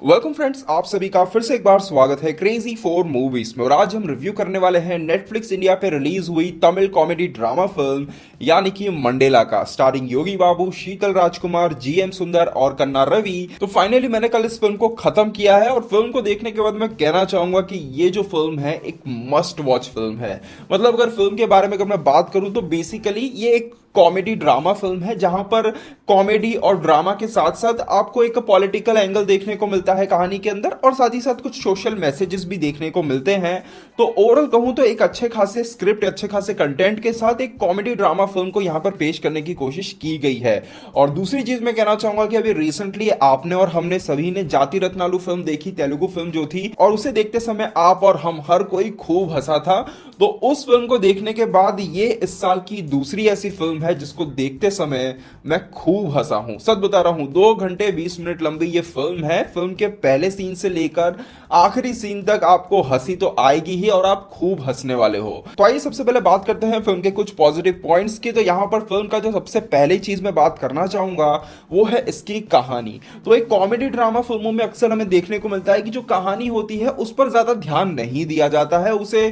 Welcome friends, आप सभी का फिर से एक बार स्वागत है क्रेजी फॉर मूवीज में। और आज हम रिव्यू करने वाले हैं नेटफ्लिक्स इंडिया पे रिलीज हुई तमिल कॉमेडी ड्रामा फिल्म यानी कि मंडेला का, स्टारिंग योगी बाबू, शीतल राजकुमार, जीएम सुंदर और कन्ना रवि। तो फाइनली मैंने कल इस फिल्म को खत्म किया है और फिल्म को देखने के बाद मैं कहना चाहूंगा कि ये जो फिल्म है एक मस्ट वॉच फिल्म है। मतलब अगर फिल्म के बारे में अगर मैं बात करूं तो बेसिकली ये एक कॉमेडी ड्रामा फिल्म है जहां पर कॉमेडी और ड्रामा के साथ साथ आपको एक पॉलिटिकल एंगल देखने को मिलता है कहानी के अंदर और साथ ही साथ कुछ सोशल मैसेजेस भी देखने को मिलते हैं। तो ओवरऑल कहूं तो एक अच्छे खासे स्क्रिप्ट, अच्छे खासे कंटेंट के साथ एक कॉमेडी ड्रामा फिल्म को यहां पर पेश करने की कोशिश की गई है। और दूसरी चीज मैं कहना चाहूंगा कि अभी रिसेंटली आपने और हमने सभी ने जाति रत्नालु फिल्म देखी, तेलुगु फिल्म जो थी, और उसे देखते समय आप और हम हर कोई खूब हंसा था। तो उस फिल्म को देखने के बाद ये इस साल की दूसरी ऐसी फिल्म है जिसको देखते समय मैं खूब हंसा हूं। सच बता रहा हूं, 2 घंटे 20 मिनट लंबी ये फिल्म है। फिल्म के पहले सीन से लेकर आखिरी सीन तक आपको हंसी तो आएगी ही और आप खूब हंसने वाले हो। तो आइए सबसे पहले बात करते हैं फिल्म के कुछ पॉजिटिव पॉइंट्स की। तो यहां पर फिल्म का जो सबसे पहली चीज मैं बात करना चाहूंगा वो है इसकी कहानी। तो एक कॉमेडी ड्रामा फिल्मों में अक्सर हमें देखने को मिलता है कि जो कहानी होती है उस पर ज्यादा ध्यान नहीं दिया जाता है, उसे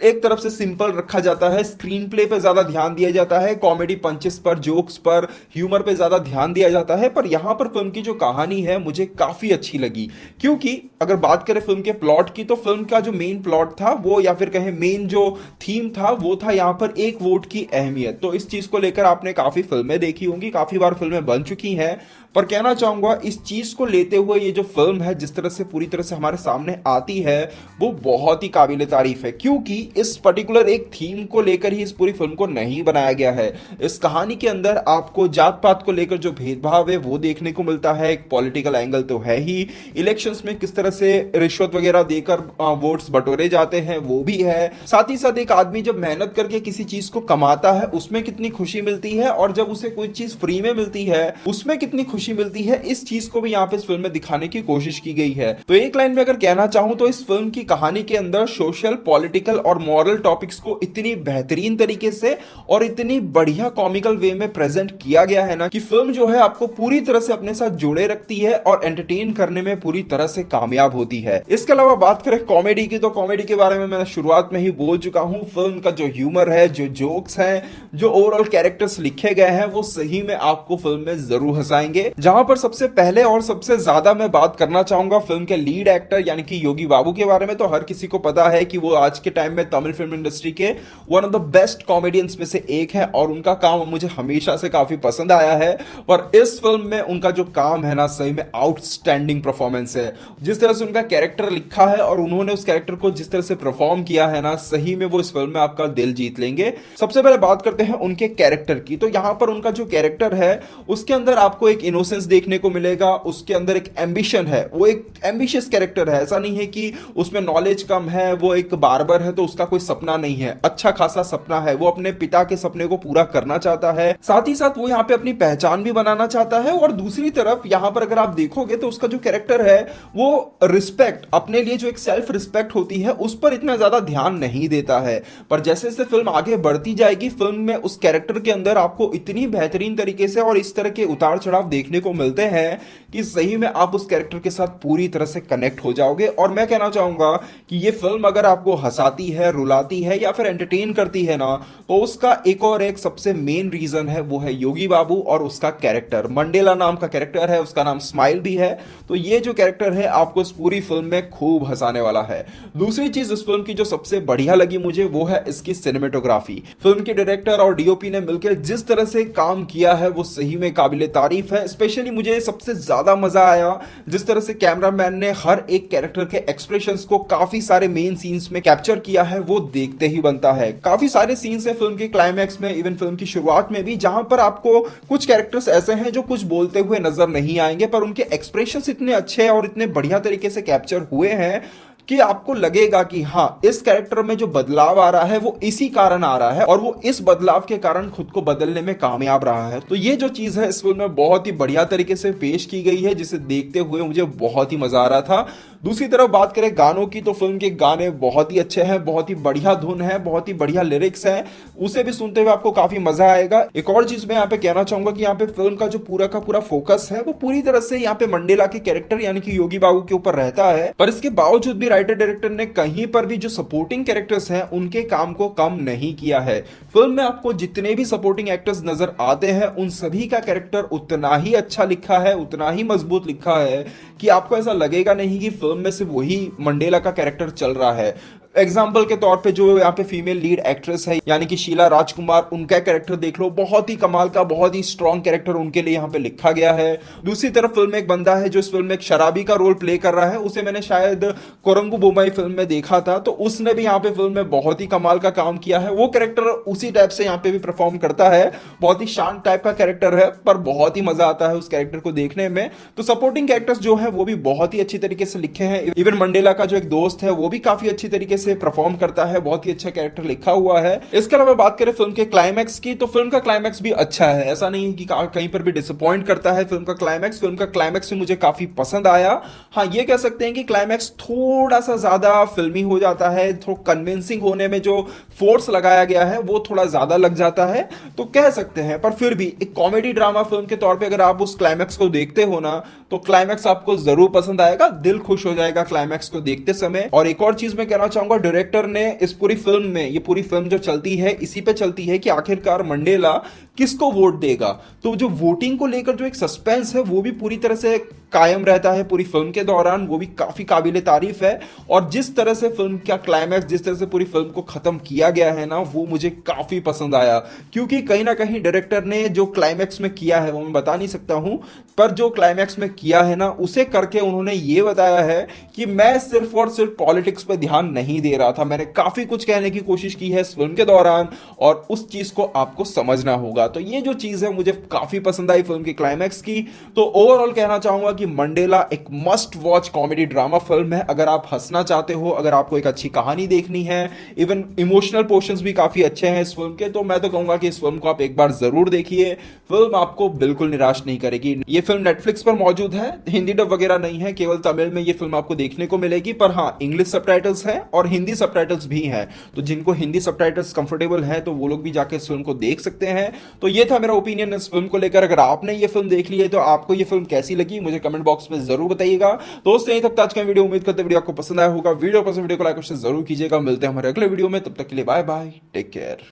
एक तरफ से सिंपल रखा जाता है, स्क्रीन प्ले पे ज्यादा ध्यान दिया जाता है, कॉमेडी पंचेस पर, जोक्स पर, ह्यूमर पे ज्यादा ध्यान दिया जाता है। पर यहां पर फिल्म की जो कहानी है मुझे काफी अच्छी लगी, क्योंकि अगर बात करें फिल्म के प्लॉट की तो फिल्म का जो मेन प्लॉट था वो, या फिर कहें मेन जो थीम था वो था यहां पर एक वोट की अहमियत। तो इस चीज को लेकर आपने काफी फिल्में देखी होंगी, काफी बार फिल्में बन चुकी हैं, पर कहना चाहूंगा इस चीज को लेते हुए ये जो फिल्म है जिस तरह से पूरी तरह से हमारे सामने आती है वो बहुत ही काबिले तारीफ है, क्योंकि इस पर्टिकुलर एक थीम को लेकर ही इस पूरी फिल्म को नहीं बनाया गया है। इस कहानी के अंदर आपको जात पात को लेकर जो भेदभाव है वो देखने को मिलता है, एक पॉलिटिकल एंगल तो है ही, इलेक्शंस में किस तरह से रिश्वत वगैरह देकर वोट्स बटोरे जाते हैं वो भी है, साथ ही साथ एक आदमी जब मेहनत करके किसी चीज को कमाता है उसमें कितनी खुशी मिलती है और जब उसे कोई चीज फ्री में मिलती है उसमें कितनी खुशी मिलती है, इस चीज को भी यहाँ पे इस फिल्म में दिखाने की कोशिश की गई है। तो एक लाइन में अगर कहना चाहूं तो इस फिल्म की कहानी के अंदर सोशल, पॉलिटिकल और मॉरल टॉपिक्स को इतनी बेहतरीन तरीके से और इतनी बढ़िया कॉमिकल वे में प्रेजेंट किया गया है ना कि फिल्म जो है आपको पूरी तरह से अपने साथ जोड़े रखती है और एंटरटेन करने में पूरी तरह से कामयाब होती है। इसके अलावा बात करें कॉमेडी की, तो कॉमेडी के बारे में मैंने शुरुआत में ही बोल चुका हूं। फिल्म का जो ह्यूमर है, जो जोक्स हैं, जो ओवरऑल कैरेक्टर्स लिखे गए हैं वो सही में आपको फिल्म में जरूर हंसाएंगे। जहां पर सबसे पहले और सबसे ज्यादा मैं बात करना चाहूंगा फिल्म के लीड एक्टर यानी कि योगी बाबू के बारे में। तो हर किसी को पता है कि वो आज के टाइम में तमिल फिल्म इंडस्ट्री के one of the best comedians में से एक है और उनका काम मुझे हमेशा से काफी पसंद आया है। और इस फिल्म में उनका जो काम है ना, सही में आउटस्टैंडिंग परफॉर्मेंस है। जिस तरह से उनका कैरेक्टर लिखा है और उन्होंने उस कैरेक्टर को जिस तरह से परफॉर्म किया है ना, सही में वो इस फिल्म में आपका दिल जीत लेंगे। सबसे पहले बात करते हैं उनके कैरेक्टर की। तो यहां पर उनका जो कैरेक्टर है उसके अंदर आपको एक इनोसेंस देखने को मिलेगा, उसके अंदर एक एम्बिशन है, वो एक एम्बिशियस कैरेक्टर है। ऐसा नहीं है कि उसमें नॉलेज कम है, वो एक बार्बर है तो उसका कोई सपना नहीं है, अच्छा खासा सपना है, वो अपने पिता के सपने को पूरा करना चाहता है, साथ ही साथ वो यहाँ पे अपनी पहचान भी बनाना चाहता है। और दूसरी तरफ यहाँ पर अगर आप देखोगे तो उसका जो कैरेक्टर है वो रिस्पेक्ट, अपने लिए जो एक सेल्फ रिस्पेक्ट होती है उस पर इतना ज्यादा ध्यान नहीं देता है। पर जैसे जैसे फिल्म आगे बढ़ती जाएगी फिल्म में उस कैरेक्टर के अंदर आपको इतनी बेहतरीन तरीके से और इस तरह के उतार चढ़ाव देखने को मिलते हैं कि सही में आप उस कैरेक्टर के साथ पूरी तरह से कनेक्ट हो जाओगे। और मैं कहना चाहूंगा कि ये फिल्म अगर आपको हंसाती है, रुलाती है या फिर एंटरटेन करती है ना, तो उसका एक और एक सबसे मेन रीजन है, वो है योगी बाबू और उसका कैरेक्टर। मंडेला नाम का कैरेक्टर है, उसका नाम स्माइल भी है। तो ये जो कैरेक्टर है आपको इस पूरी फिल्म में खूब हंसाने वाला है। दूसरी चीज इस फिल्म की जो सबसे बढ़िया लगी मुझे वो है इसकी सिनेमेटोग्राफी। फिल्म के डायरेक्टर और डीओपी ने मिलकर जिस तरह से काम किया है वो सही में काबिले तारीफ है। स्पेशली मुझे सबसे ज्यादा मजा आया जिस तरह से कैमरामैन ने हर एक कैरेक्टर के एक्सप्रेशंस को काफी सारे मेन सीन्स में कैप्चर किया है, वो देखते ही बनता है। काफी सारे सीन्स हैं फिल्म के क्लाइमैक्स में, इवन फिल्म की शुरुआत में भी, जहां पर आपको कुछ कैरेक्टर्स ऐसे हैं जो कुछ बोलते हुए नजर नहीं आएंगे पर उनके एक्सप्रेशंस इतने अच्छे और इतने बढ़िया तरीके से कैप्चर हुए हैं कि आपको लगेगा कि हाँ, इस कैरेक्टर में जो बदलाव आ रहा है वो इसी कारण आ रहा है और वो इस बदलाव के कारण खुद को बदलने में कामयाब रहा है। तो ये जो चीज है इस फिल्म में बहुत ही बढ़िया तरीके से पेश की गई है, जिसे देखते हुए मुझे बहुत ही मजा आ रहा था। दूसरी तरफ बात करें गानों की, तो फिल्म के गाने बहुत ही अच्छे हैं, बहुत ही बढ़िया धुन है, बहुत ही बढ़िया लिरिक्स है, उसे भी सुनते हुए आपको काफी मजा आएगा। एक और चीज मैं यहाँ पे कहना चाहूंगा कि यहाँ पे फिल्म का जो पूरा का पूरा फोकस है वो पूरी तरह से यहाँ पे मंडेला के कैरेक्टर यानी कि योगी बाबू के ऊपर रहता है, पर इसके बावजूद भी राइटर डायरेक्टर ने कहीं पर भी जो सपोर्टिंग कैरेक्टर्स हैं उनके काम को कम नहीं किया है। फिल्म में आपको जितने भी सपोर्टिंग एक्टर्स नजर आते हैं उन सभी का कैरेक्टर उतना ही अच्छा लिखा है, उतना ही मजबूत लिखा है कि आपको ऐसा लगेगा नहीं कि फिल्म में सिर्फ वही मंडेला का कैरेक्टर चल रहा है। एग्जाम्पल के तौर पे जो यहाँ पे फीमेल लीड एक्ट्रेस है यानी कि शीला राजकुमार, उनका कैरेक्टर देख लो, बहुत ही कमाल का, बहुत ही स्ट्रॉन्ग कैरेक्टर उनके लिए यहाँ पे लिखा गया है। दूसरी तरफ फिल्म में एक बंदा है जो इस फिल्म में एक शराबी का रोल प्ले कर रहा है, उसे मैंने शायद कोरंगू बोमाई फिल्म में देखा था, तो उसने भी यहाँ पे फिल्म में बहुत ही कमाल का काम किया है। वो कैरेक्टर उसी टाइप से यहाँ पे भी परफॉर्म करता है, बहुत ही शांत टाइप का कैरेक्टर है पर बहुत ही मजा आता है उस कैरेक्टर को देखने में। तो सपोर्टिंग कैरेक्टर्स जो है वो भी बहुत ही अच्छी तरीके से लिखे हैं। इवन मंडेला का जो एक दोस्त है वो भी काफी अच्छी तरीके से परफॉर्म करता है, बहुत ही अच्छा कैरेक्टर लिखा हुआ है। इसके अलावा बात करें फिल्म के क्लाइमैक्स की, तो फिल्म का क्लाइमैक्स भी अच्छा है, ऐसा नहीं है कि कहीं पर भी डिसअपॉइंट करता है फिल्म का क्लाइमैक्स। फिल्म का क्लाइमैक्स भी मुझे काफी पसंद आया। हाँ, ये कह सकते हैं कि क्लाइमैक्स थोड़ा सा ज्यादा फिल्मी हो जाता है, थोड़ा कन्विंसिंग होने में जो फोर्स लगाया गया है वो थोड़ा ज्यादा लग जाता है, तो कह सकते हैं। पर फिर भी एक कॉमेडी ड्रामा फिल्म के तौर पे अगर आप उस क्लाइमैक्स को देखते हो ना, तो क्लाइमैक्स आपको जरूर पसंद आएगा, दिल खुश हो जाएगा क्लाइमैक्स को देखते समय। और एक और चीज मैं कहना चाहूंगा, डायरेक्टर ने इस पूरी फिल्म में, ये पूरी फिल्म जो चलती है इसी पे चलती है कि आखिरकार मंडेला किसको वोट देगा। तो जो वोटिंग को लेकर जो एक सस्पेंस है वो भी पूरी तरह से कायम रहता है पूरी फिल्म के दौरान, वो भी काफी काबिले तारीफ है। और जिस तरह से फिल्म का क्लाइमैक्स, जिस तरह से पूरी फिल्म को खत्म किया गया है ना, वो मुझे काफी पसंद आया, क्योंकि कहीं ना कहीं डायरेक्टर ने जो क्लाइमैक्स में किया है वो मैं बता नहीं सकता हूं, पर जो क्लाइमैक्स में किया है ना उसे करके उन्होंने ये बताया है कि मैं सिर्फ और सिर्फ पॉलिटिक्स पे ध्यान नहीं दे रहा था, मैंने काफी कुछ कहने की कोशिश की है इस फिल्म के दौरान और उस चीज को आपको समझना होगा। तो ये जो चीज है मुझे काफी पसंद आई फिल्म के क्लाइमैक्स की। तो ओवरऑल कहना चाहूंगा कि मंडेला एक must watch comedy drama film है। अगर आप हंसना चाहते हो, अगर आपको एक अच्छी कहानी देखनी है, इवन इमोशनल पोर्शंस भी काफी अच्छे हैं इस फिल्म के, तो मैं तो कहूंगा कि इस फिल्म को आप एक बार जरूर देखिए, फिल्म आपको बिल्कुल निराश नहीं करेगी। ये फिल्म नेटफ्लिक्स पर मौजूद है, हिंदी डब वगैरह नहीं है, केवल तमिल में ये फिल्म आपको देखने को मिलेगी। पर हाँ, इंग्लिश सबटाइटल्स है और हिंदी सबटाइटल्स भी है, तो जिनको हिंदी सबटाइटल्स कंफर्टेबल है तो वो लोग भी जाके इस फिल्म को देख सकते हैं। तो ये था मेरा ओपिनियन इस फिल्म को लेकर। अगर आपने ये फिल्म देख ली है तो आपको ये फिल्म कैसी लगी मुझे कमेंट बॉक्स में जरूर बताइएगा। दोस्तों, यहीं तक आज का वीडियो, उम्मीद करते वीडियो आपको पसंद आया होगा। वीडियो पसंद, वीडियो को लाइक और जरूर कीजिएगा। मिलते हैं हमारे अगले वीडियो में, तब तक के लिए बाय बाय, टेक केयर।